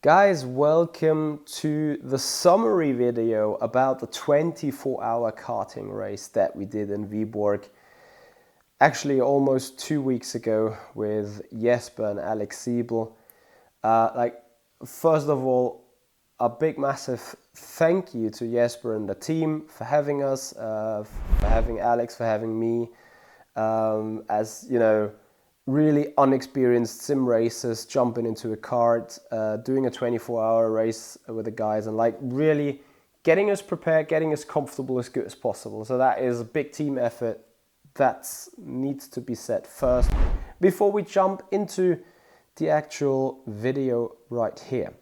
Guys, welcome to the summary video about the 24-hour karting race that we did in Viborg. Actually, almost 2 weeks ago with Jesper and Alex Siebel. First of all, a big massive thank you to Jesper and the team for having us, for having Alex, for having me. As you know, really unexperienced sim racers jumping into a kart, doing a 24-hour race with the guys, and really getting us prepared, getting us comfortable as good as possible. So that is a big team effort. That needs to be said first before we jump into the actual video right here.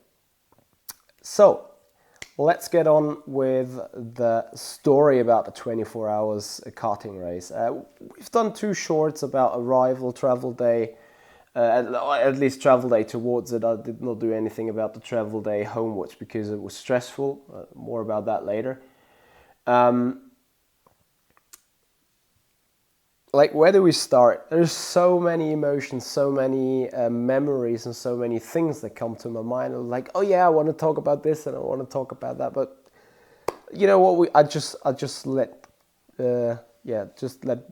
So let's get on with the story about the 24 hours karting race. We've done 2 shorts about arrival, travel day, at least travel day towards it. I did not do anything about the travel day homewards because it was stressful. More about that later. Where do we start? There's so many emotions, so many memories, and so many things that come to my mind. I'm oh yeah, I want to talk about this and I want to talk about that. But you know what? I just let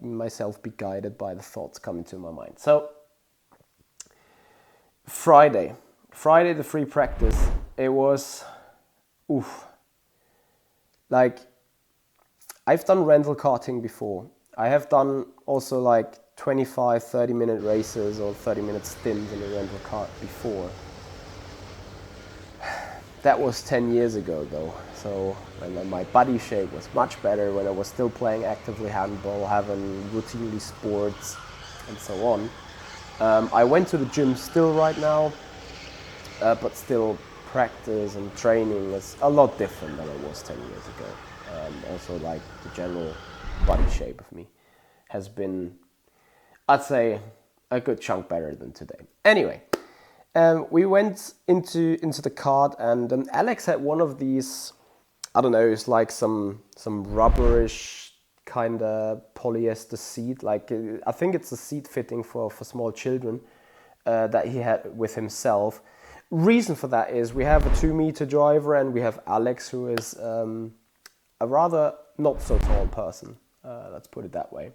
myself be guided by the thoughts coming to my mind. So Friday, the free practice. It was, I've done rental karting before. I have done also 25, 30-minute races or 30-minute stints in a rental kart before. That was 10 years ago though. So when my body shape was much better, when I was still playing actively handball, having routinely sports and so on. I went to the gym still right now, but still practice and training is a lot different than it was 10 years ago. Also the general body shape of me has been, I'd say, a good chunk better than today. Anyway, we went into the kart, and Alex had one of these, I don't know, it's like some rubberish kind of polyester seat. I think it's a seat fitting for small children that he had with himself. Reason for that is we have a 2-meter driver and we have Alex, who is a rather not so tall person. Let's put it that way.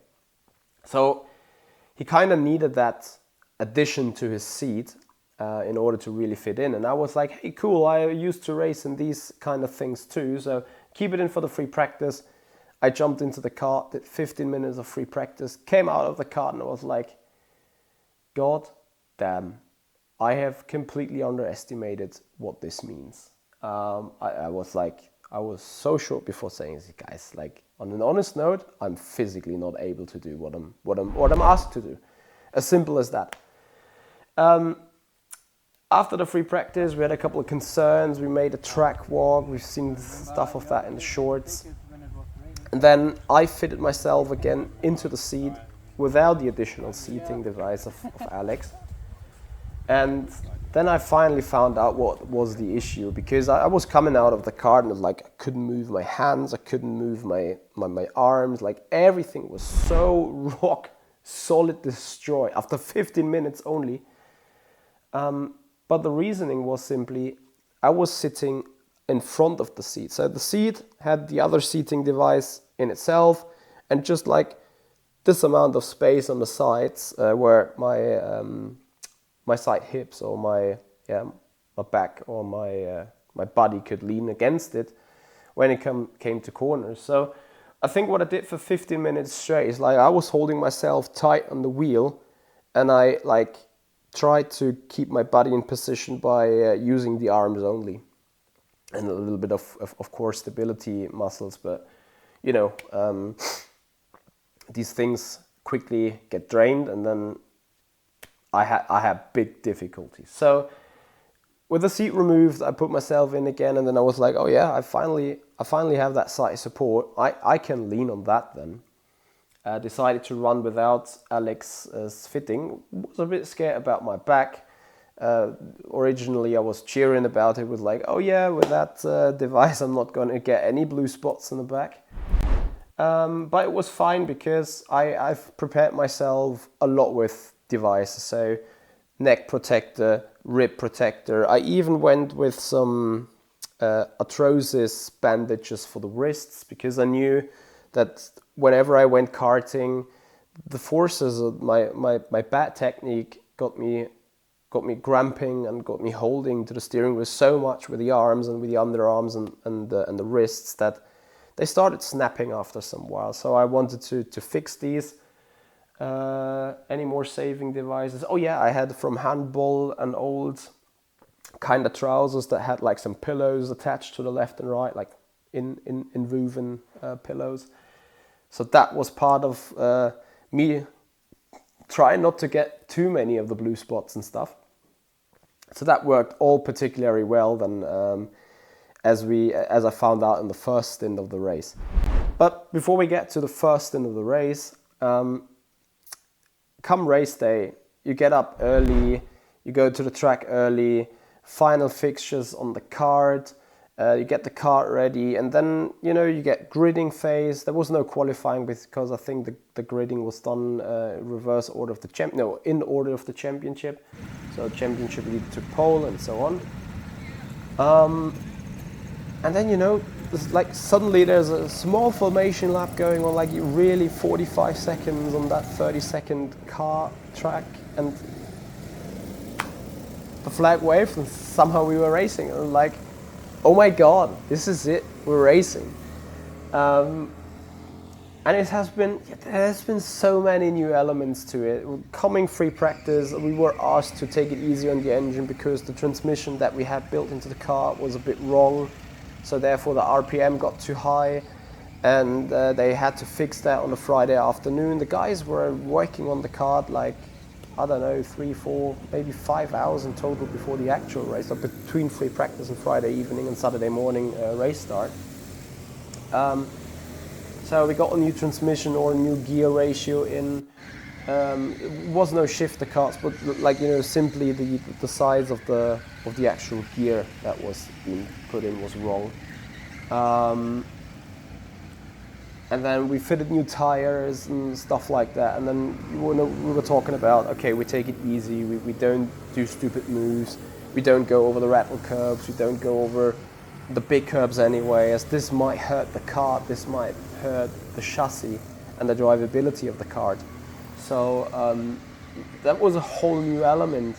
So he kind of needed that addition to his seat in order to really fit in. And I was like, hey, cool, I used to race in these kind of things too, so keep it in for the free practice. I jumped into the kart, did 15 minutes of free practice, came out of the kart, and I was like, God damn, I have completely underestimated what this means. I was so short before saying this, guys. On an honest note, I'm physically not able to do what I'm asked to do. As simple as that. After the free practice, we had a couple of concerns. We made a track walk. We've seen stuff of that in the shorts. And then I fitted myself again into the seat without the additional seating device of Alex. And then I finally found out what was the issue, because I was coming out of the kart and I couldn't move my hands, I couldn't move my arms, everything was so rock solid destroyed after 15 minutes only. But the reasoning was simply, I was sitting in front of the seat. So the seat had the other seating device in itself, and just this amount of space on the sides where my side hips or my back or my body could lean against it when it came to corners. So I think what I did for 15 minutes straight is I was holding myself tight on the wheel, and I tried to keep my body in position by using the arms only and a little bit of course stability muscles, but these things quickly get drained, and then I had big difficulties. So with the seat removed, I put myself in again, and then I was like, oh yeah, I finally have that side support. I can lean on that then. Decided to run without Alex's fitting. Was a bit scared about my back. Originally I was cheering about it with oh yeah, with that device I'm not going to get any blue spots in the back. But it was fine because I've prepared myself a lot with devices. So neck protector, rib protector. I even went with some arthrosis bandages for the wrists, because I knew that whenever I went karting, the forces of my bad technique got me cramping and got me holding to the steering wheel so much with the arms and with the underarms and the wrists that they started snapping after some while. So I wanted to fix these. Any more saving devices? Oh yeah, I had from handball an old kind of trousers that had like some pillows attached to the left and right, like in woven pillows. So that was part of me trying not to get too many of the blue spots and stuff. So that worked all particularly well then, as I found out in the first stint of the race. But before we get to the first stint of the race, come race day, you get up early, you go to the track early, final fixtures on the kart, you get the kart ready, and then you get gridding phase. There was no qualifying because I think the gridding was done reverse order of the in order of the championship. So championship leader took pole and so on. And then it's like suddenly there's a small formation lap going on, like really 45 seconds on that 30-second car track, and the flag waved and somehow we were racing. And I'm like, oh my god, this is it, we're racing. And there's been so many new elements to it. Coming free practice, we were asked to take it easy on the engine because the transmission that we had built into the car was a bit wrong. So therefore the RPM got too high, and they had to fix that on a Friday afternoon. The guys were working on the kart like, I don't know, 3, 4, maybe 5 hours in total before the actual race, so between free practice and Friday evening and Saturday morning race start. So we got a new transmission or a new gear ratio in. It was no shifter carts, but simply the size of the actual gear that was being put in was wrong. And then we fitted new tires and stuff like that. And then we were talking about, okay, we take it easy. We don't do stupid moves. We don't go over the rattle curbs. We don't go over the big curbs anyway, as this might hurt the kart. This might hurt the chassis and the drivability of the kart. So that was a whole new element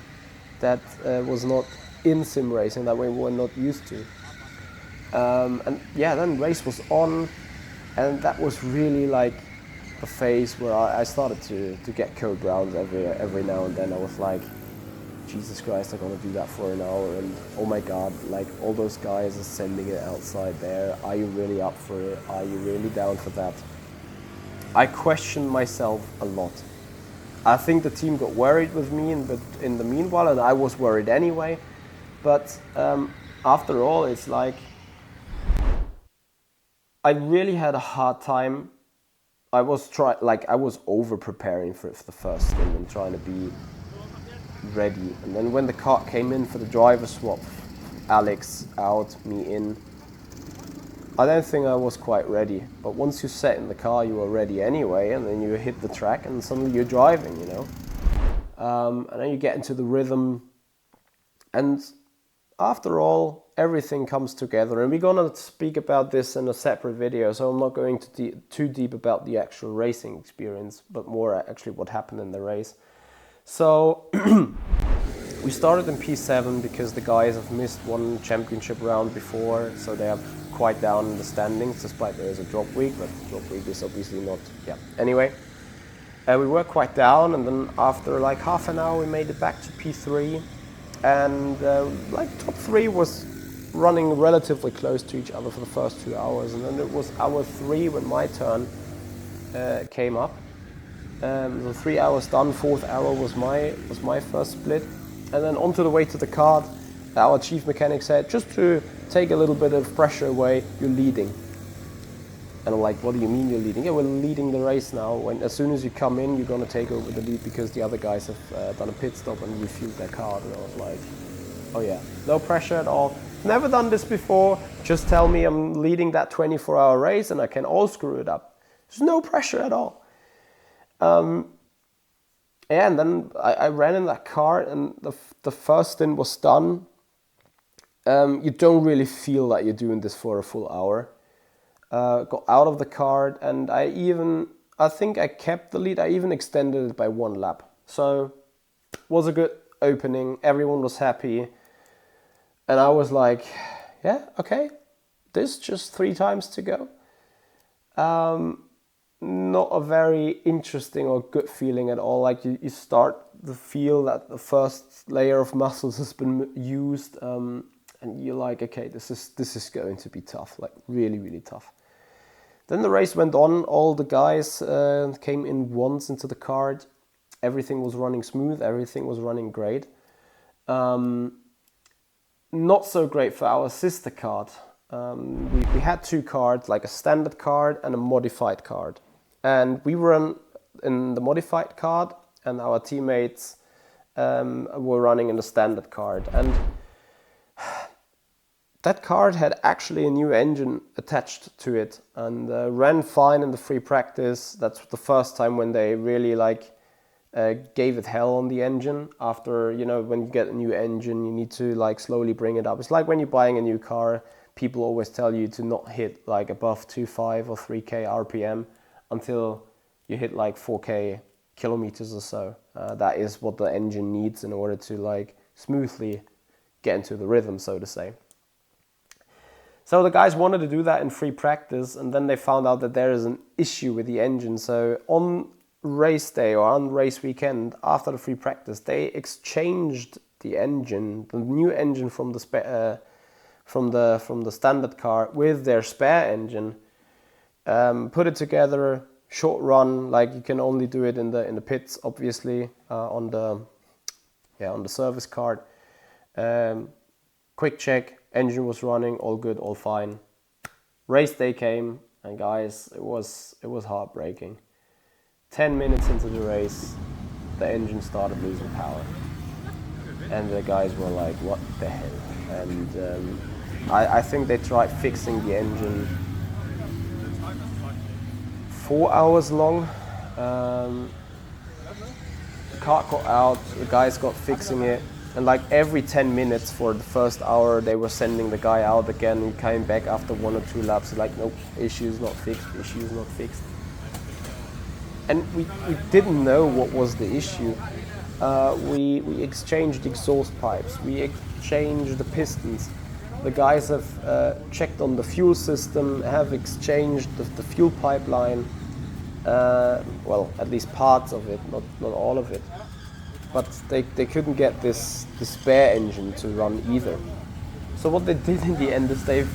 that was not in sim racing, that we were not used to. And yeah, then race was on. And that was really like a phase where I started to get code browns every now and then. I was like, Jesus Christ, I'm gonna do that for an hour, and oh my god, like all those guys are sending it outside there. Are you really up for it? Are you really down for that? I questioned myself a lot. I think the team got worried with me in the meanwhile, and I was worried anyway. But after all, it's like, I really had a hard time. I was over preparing for the first stint and trying to be ready. And then when the kart came in for the driver swap, Alex out, me in, I don't think I was quite ready. But once you sat in the car, you were ready anyway, and then you hit the track and suddenly you're driving, and then you get into the rhythm. And after all, everything comes together, and we're gonna speak about this in a separate video, so I'm not going too deep about the actual racing experience, but more actually what happened in the race. So we started in P7 because the guys have missed one championship round before, so they are quite down in the standings, despite there is a drop week, but drop week is obviously not, Anyway, we were quite down, and then after like half an hour we made it back to P3, and top 3 was running relatively close to each other for the first 2 hours, and then it was hour 3 when my turn came up. The 3 hours done, 4th hour was my first split, and then onto the way to the kart, our chief mechanic said, just to take a little bit of pressure away, you're leading. And I'm like, what do you mean you're leading? Yeah, we're leading the race now. As soon as you come in, you're gonna take over the lead because the other guys have done a pit stop and refueled their car. And I was like, oh yeah, no pressure at all. Never done this before. Just tell me I'm leading that 24-hour race and I can all screw it up. There's no pressure at all. yeah, and then I ran in that car, and the first stint was done. You don't really feel that you're doing this for a full hour. Got out of the car, and I think I kept the lead. I even extended it by 1 lap. So was a good opening. Everyone was happy, and I was like, yeah, okay, this just 3 times to go. Not a very interesting or good feeling at all. Like you start to feel that the first layer of muscles has been used, and you're like, okay, this is going to be tough, like really, really tough. Then the race went on. All the guys came in once into the kart. Everything was running smooth. Everything was running great. Not so great for our sister kart. We had 2 karts, like a standard kart and a modified kart. And we were in the modified kart, and our teammates were running in the standard kart. And that kart had actually a new engine attached to it, and ran fine in the free practice. That's the first time when they really gave it hell on the engine. After, when you get a new engine, you need to slowly bring it up. It's like when you're buying a new car, people always tell you to not hit above 2.5 or 3k RPM until you hit 4k kilometers or so. That is what the engine needs in order to smoothly get into the rhythm, so to say. So the guys wanted to do that in free practice, and then they found out that there is an issue with the engine. So on race day or on race weekend, after the free practice, they exchanged the engine, the new engine from the standard car, with their spare engine. Put it together, short run, you can only do it in the pits, obviously, on the service card. Quick check. Engine was running, all good, all fine. Race day came, and guys, it was heartbreaking. 10 minutes into the race, the engine started losing power. And the guys were like, what the hell? And I think they tried fixing the engine 4 hours long. The cart got out, the guys got fixing it. And every 10 minutes for the first hour, they were sending the guy out again. He came back after 1 or 2 laps, nope, issue's not fixed, issue's not fixed. And we didn't know what was the issue. We exchanged exhaust pipes, we exchanged the pistons. The guys have checked on the fuel system, have exchanged the fuel pipeline. Well, at least parts of it, not all of it. But they couldn't get the spare engine to run either. So what they did in the end is they've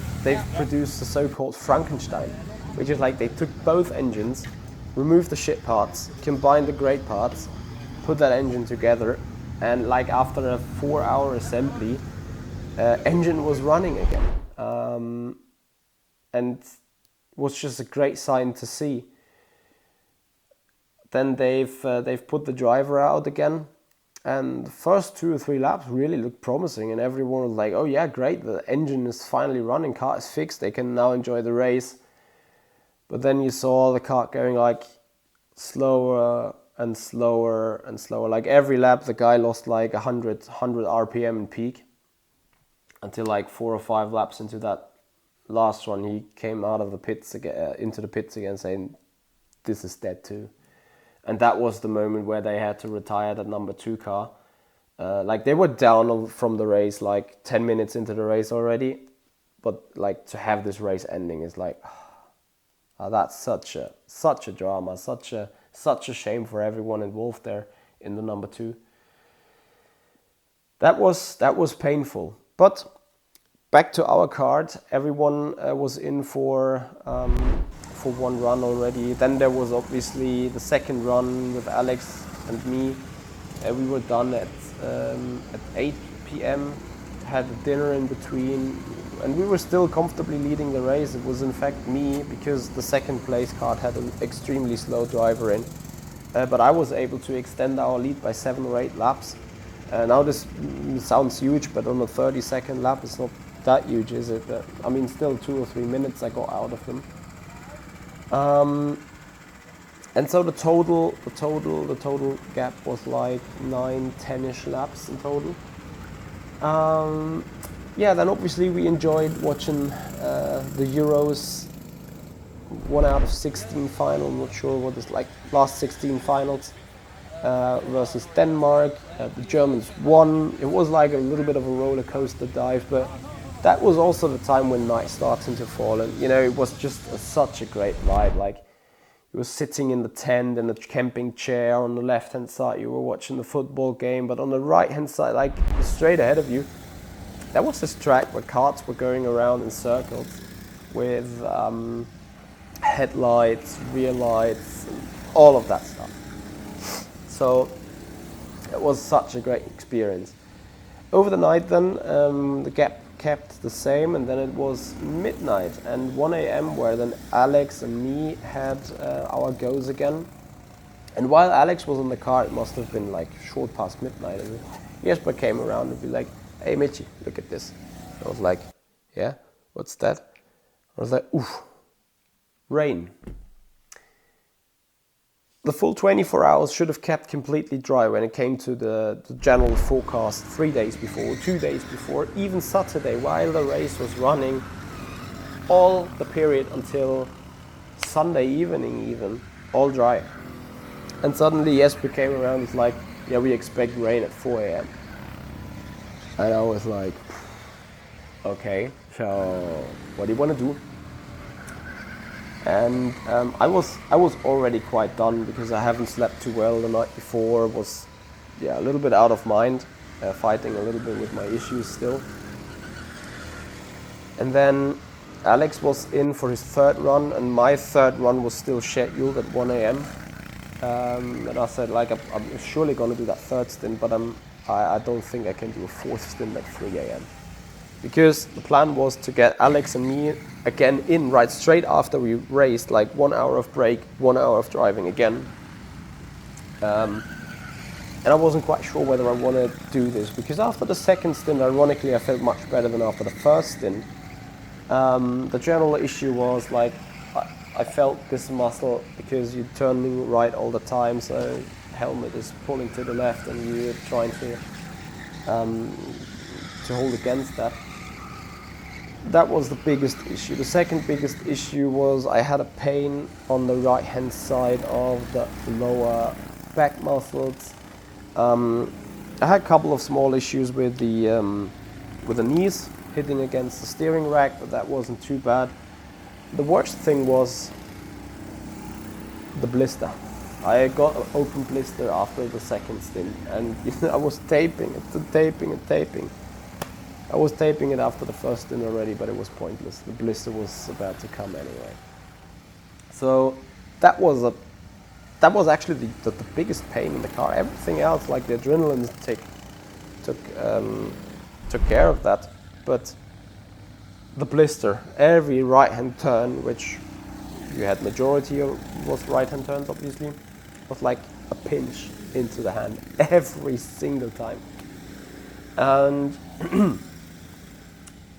produced the so-called Frankenstein, which is they took both engines, removed the shit parts, combined the great parts, put that engine together, and after a 4-hour assembly, engine was running again, and was just a great sign to see. Then they've put the driver out again. And the first 2 or 3 laps really looked promising, and everyone was like, oh yeah, great, the engine is finally running, car is fixed, they can now enjoy the race. But then you saw the kart going slower and slower and slower. Every lap the guy lost 100 RPM in peak, until 4 or 5 laps into that last one he came out of the pits again, into the pits again, saying this is dead too. And that was the moment where they had to retire that number 2 car. They were down from the race 10 minutes into the race already. But to have this race ending is that's such a drama, such a shame for everyone involved there in the number 2. That was painful. But back to our kart, everyone was in for 1 run already. Then there was obviously the second run with Alex and me. We were done at 8 p.m. Had a dinner in between, and we were still comfortably leading the race. It was in fact me, because the second place kart had an extremely slow driver in. But I was able to extend our lead by 7 or 8 laps. Now this sounds huge, but on a 30-second lap, it's not that huge, is it? Still 2 or 3 minutes I got out of them. And so the total gap was like 9-10ish laps in total. Yeah, then obviously we enjoyed watching the Euros 1 out of 16 final. I'm not sure what is like last 16 finals versus Denmark. The Germans won. It was like a little bit of a roller coaster dive, but that was also the time when night started to fall, and you know it was just such a great vibe. Like you were sitting in the tent in the camping chair on the left hand side, you were watching the football game, but on the right hand side, like straight ahead of you, there was this track where karts were going around in circles with headlights, rear lights, and all of that stuff. So it was such a great experience. Over the night then, the gap kept the same, and then it was midnight and 1 a.m. where then Alex and me had our goes again. And while Alex was on the car, it must have been like short past midnight, and Jesper came around and be like, "Hey Mitchie, look at this." I was like, "Yeah, what's that?" I was like, "Oof, rain." The full 24 hours should have kept completely dry when it came to the general forecast 3 days before, 2 days before, even Saturday, while the race was running, all the period until Sunday evening even, all dry. And suddenly Jesper came around, it's like, "Yeah, we expect rain at 4 a.m. And I was like, "Okay, so what do you want to do?" And I was already quite done because I haven't slept too well the night before. Was a little bit out of mind, fighting a little bit with my issues still. And then Alex was in for his third run, and my third run was still scheduled at 1 a.m. And I said, like, I'm surely going to do that third stint, but I don't think I can do a fourth stint at 3 a.m. Because the plan was to get Alex and me again in right straight after we raced, like 1 hour of break, 1 hour of driving again. And I wasn't quite sure whether I want to do this, because after the second stint, ironically, I felt much better than after the first stint. The general issue was like, I felt this muscle because you're turning right all the time, so helmet is pulling to the left and you're trying to hold against that. That was the biggest issue. The second biggest issue was I had a pain on the right hand side of the lower back muscles. I had a couple of small issues with the knees hitting against the steering rack, but that wasn't too bad. The worst thing was the blister. I got an open blister after the second stint, and I was taping it. I was taping it after the first stint already, but it was pointless. The blister was about to come anyway. So that was actually the biggest pain in the car. Everything else, like the adrenaline took care of that, but the blister, every right-hand turn, which you had majority of was right-hand turns, obviously, was like a pinch into the hand every single time. And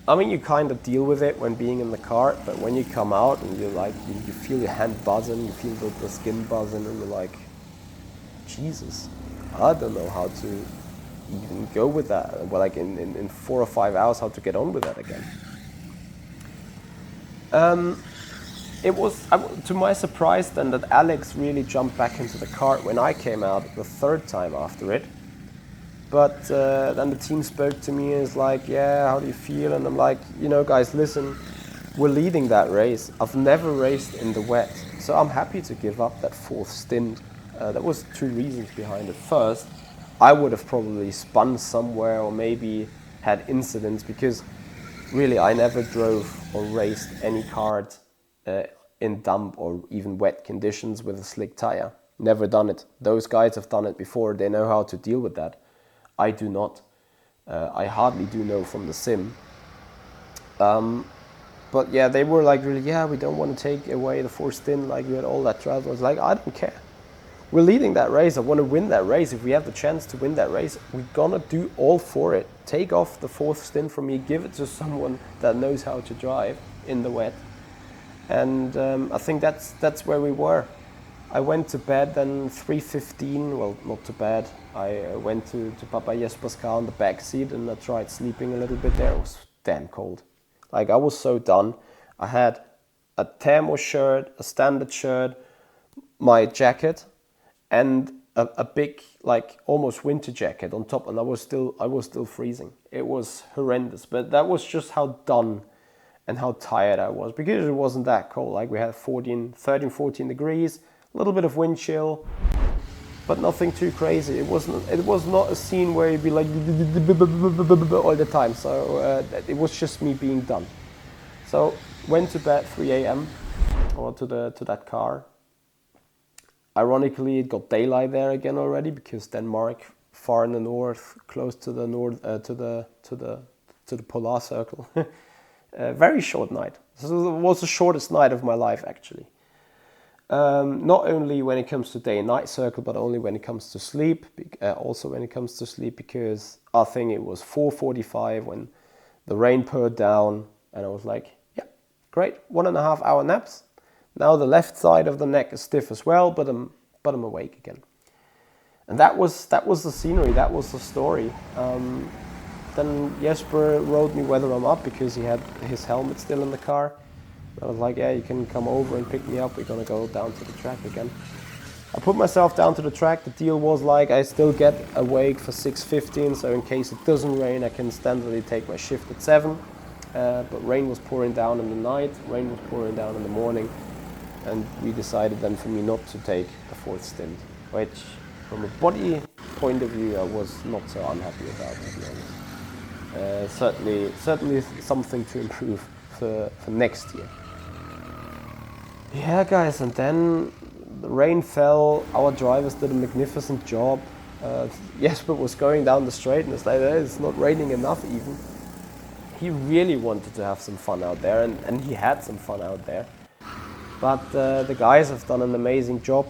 I mean, you kind of deal with it when being in the car, but when you come out and you're like, you feel your hand buzzing, you feel the skin buzzing, and you're like, Jesus, I don't know how to even go with that. Well, like in 4 or 5 hours, how to get on with that again. It was, to my surprise then, that Alex really jumped back into the kart when I came out the third time after it. But then the team spoke to me and is like, "Yeah, how do you feel?" And I'm like, "Guys, listen, we're leading that race. I've never raced in the wet, so I'm happy to give up that fourth stint." There was 2 reasons behind it. First, I would have probably spun somewhere or maybe had incidents, because really I never drove or raced any kart in damp or even wet conditions with a slick tire. Never done it. Those guys have done it before. They know how to deal with that. I do not. I hardly do know from the sim. But yeah, they were like, really, "Yeah, we don't want to take away the fourth stint, like you had all that travel." I was like, I don't care. We're leading that race. I want to win that race. If we have the chance to win that race, we're gonna do all for it. Take off the fourth stint from me, give it to someone that knows how to drive in the wet. And I think that's where we were. I went to bed then 3:15. Well, not too bad. I went to Papa Jesper's car in the back seat and I tried sleeping a little bit there. It was damn cold. Like, I was so done. I had a thermo shirt, a standard shirt, my jacket, and a big, like, almost winter jacket on top, and I was still freezing. It was horrendous, but that was just how done and how tired I was, because it wasn't that cold. Like, we had 13, 14 degrees, a little bit of wind chill, but nothing too crazy. It was not a scene where you'd be like all the time. So it was just me being done. So went to bed 3 a.m. or to that car. Ironically, it got daylight there again already, because Denmark, far in the north, close to the to the polar circle. Very short night. This was the shortest night of my life, actually. Not only when it comes to day and night circle, but only when it comes to sleep. Also when it comes to sleep, because I think it was 4:45 when the rain poured down, and I was like, yeah, great, 1.5 hour naps. Now the left side of the neck is stiff as well, but I'm awake again. And that was the scenery. That was the story. Then Jesper wrote me whether I'm up, because he had his helmet still in the car. I was like, yeah, you can come over and pick me up. We're gonna go down to the track again. I put myself down to the track. The deal was like, I still get awake for 6:15, so in case it doesn't rain, I can standardly take my shift at 7. But rain was pouring down in the night. Rain was pouring down in the morning. And we decided then for me not to take the 4th stint, which from a body point of view I was not so unhappy about, to be honest. Certainly something to improve for next year. Yeah, guys, and then the rain fell. Our drivers did a magnificent job. Jesper was going down the straight and it's like, it's not raining enough even. He really wanted to have some fun out there, and he had some fun out there. But the guys have done an amazing job.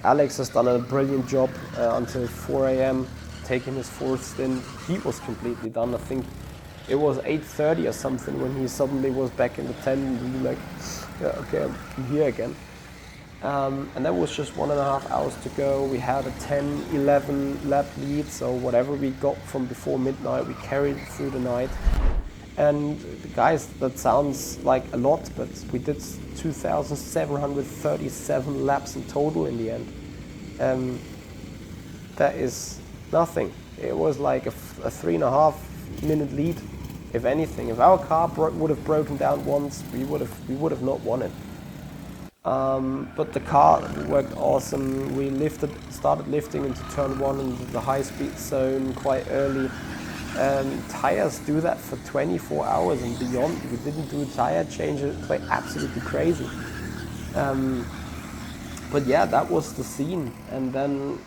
Alex has done a brilliant job until 4 a.m. taking his 4th stint. He was completely done. I think it was 8:30 or something when he suddenly was back in the tent and he was like, yeah, okay, I'm here again. And that was just 1.5 hours to go. We had a 10-11 lap lead, so whatever we got from before midnight, we carried it through the night. And guys, that sounds like a lot, but we did 2,737 laps in total in the end. That is nothing. It was like a 3.5 minute lead, if anything. If our car would have broken down once, we would have not won it. But the car worked awesome. We started lifting into turn 1 into the high-speed zone quite early. Tires do that for 24 hours and beyond. We didn't do tire changes. It's like absolutely crazy. But yeah, that was the scene. And then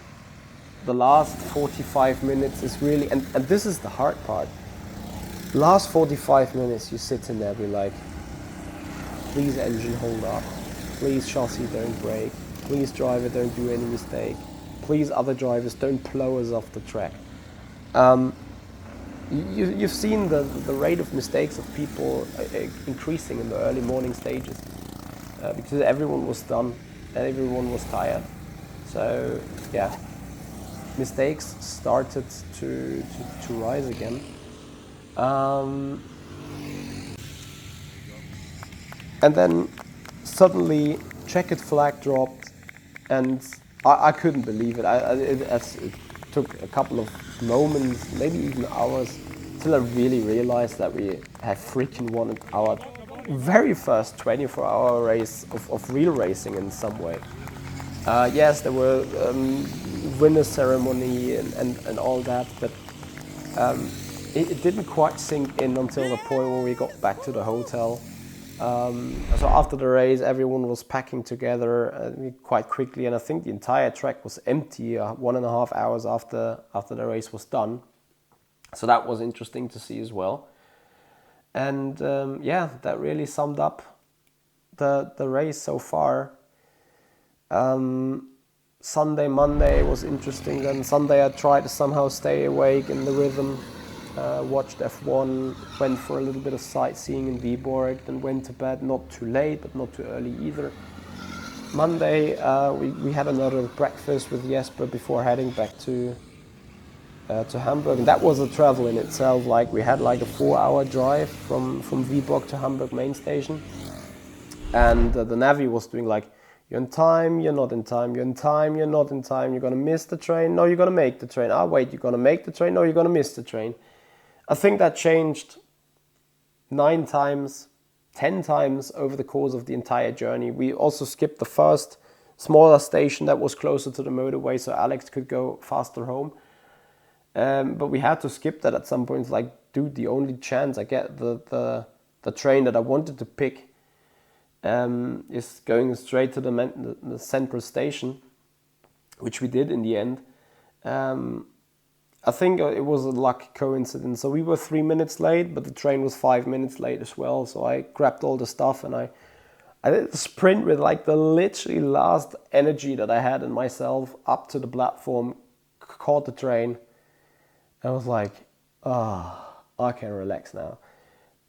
the last 45 minutes is really, and this is the hard part. Last 45 minutes, you sit in there, be like, please engine hold up. Please chassis don't break. Please driver don't do any mistake. Please other drivers don't blow us off the track. You've seen the rate of mistakes of people increasing in the early morning stages because everyone was done and everyone was tired. So yeah, mistakes started to rise again. And then suddenly checkered flag dropped, and I couldn't believe it. It took a couple of moments, maybe even hours, till I really realized that we had freaking won our very first 24-hour race of real racing in some way. Yes, there were winner ceremony and all that, but it didn't quite sink in until the point where we got back to the hotel. So after the race, everyone was packing together quite quickly, and I think the entire track was empty 1.5 hours after the race was done. So that was interesting to see as well. And yeah, that really summed up the race so far. Sunday, Monday was interesting. Then Sunday I tried to somehow stay awake in the rhythm. Watched F1, went for a little bit of sightseeing in Viborg, then went to bed, not too late, but not too early either. Monday, we had another breakfast with Jesper before heading back to Hamburg, and that was a travel in itself. Like, we had like a 4-hour drive from Viborg to Hamburg main station, and the Navi was doing like, you're in time, you're not in time, you're in time, you're not in time, you're gonna miss the train, no, you're gonna make the train, ah wait, you're gonna make the train, no, you're gonna miss the train. I think that changed 9 times, 10 times over the course of the entire journey. We also skipped the first smaller station that was closer to the motorway, so Alex could go faster home. But we had to skip that at some point. Like, dude, the only chance I get the train that I wanted to pick is going straight to the central station, which we did in the end. I think it was a lucky coincidence. So we were 3 minutes late, but the train was 5 minutes late as well. So I grabbed all the stuff and I did a sprint with like the literally last energy that I had in myself up to the platform, caught the train. I was like, I can relax now.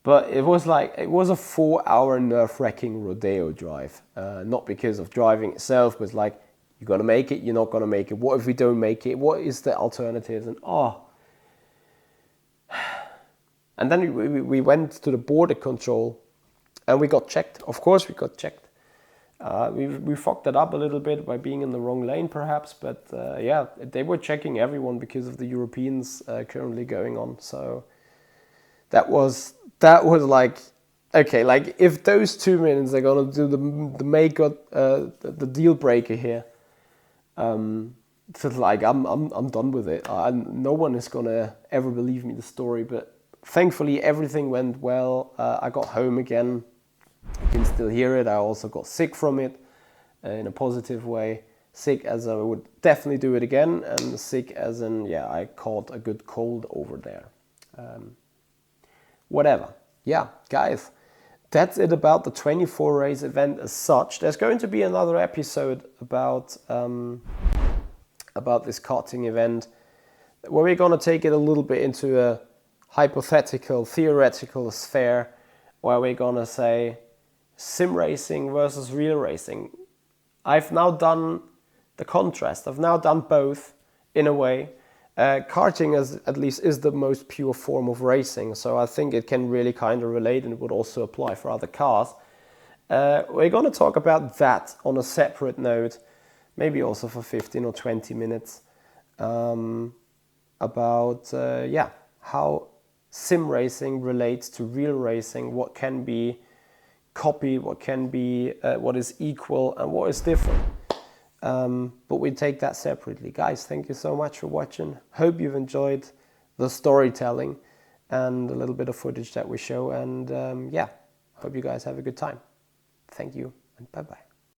But it was a 4-hour nerve-wracking rodeo drive. Not because of driving itself, but like, you're going to make it, you're not going to make it. What if we don't make it? What is the alternatives? And then we went to the border control and we got checked. Of course we got checked. We fucked that up a little bit by being in the wrong lane perhaps. But yeah, they were checking everyone because of the Europeans currently going on. So that was like, okay, like if those 2 minutes are going to do the deal breaker here, so like I'm done with it. No one is gonna ever believe me the story, but thankfully everything went well. I got home again. You can still hear it. I also got sick from it in a positive way. Sick as I would definitely do it again, and sick as in, yeah, I caught a good cold over there. Whatever. Yeah, guys, that's it about the 24 race event as such. There's going to be another episode about this karting event where we're going to take it a little bit into a hypothetical, theoretical sphere, where we're going to say sim racing versus real racing. I've now done the contrast. I've now done both in a way. Karting at least is the most pure form of racing, so I think it can really kind of relate, and it would also apply for other cars. We're going to talk about that on a separate note, maybe also for 15 or 20 minutes, about how sim racing relates to real racing, what can be copied, what is equal, and what is different. But we take that separately. Guys, thank you so much for watching. Hope you've enjoyed the storytelling and a little bit of footage that we show. And hope you guys have a good time. Thank you and bye-bye.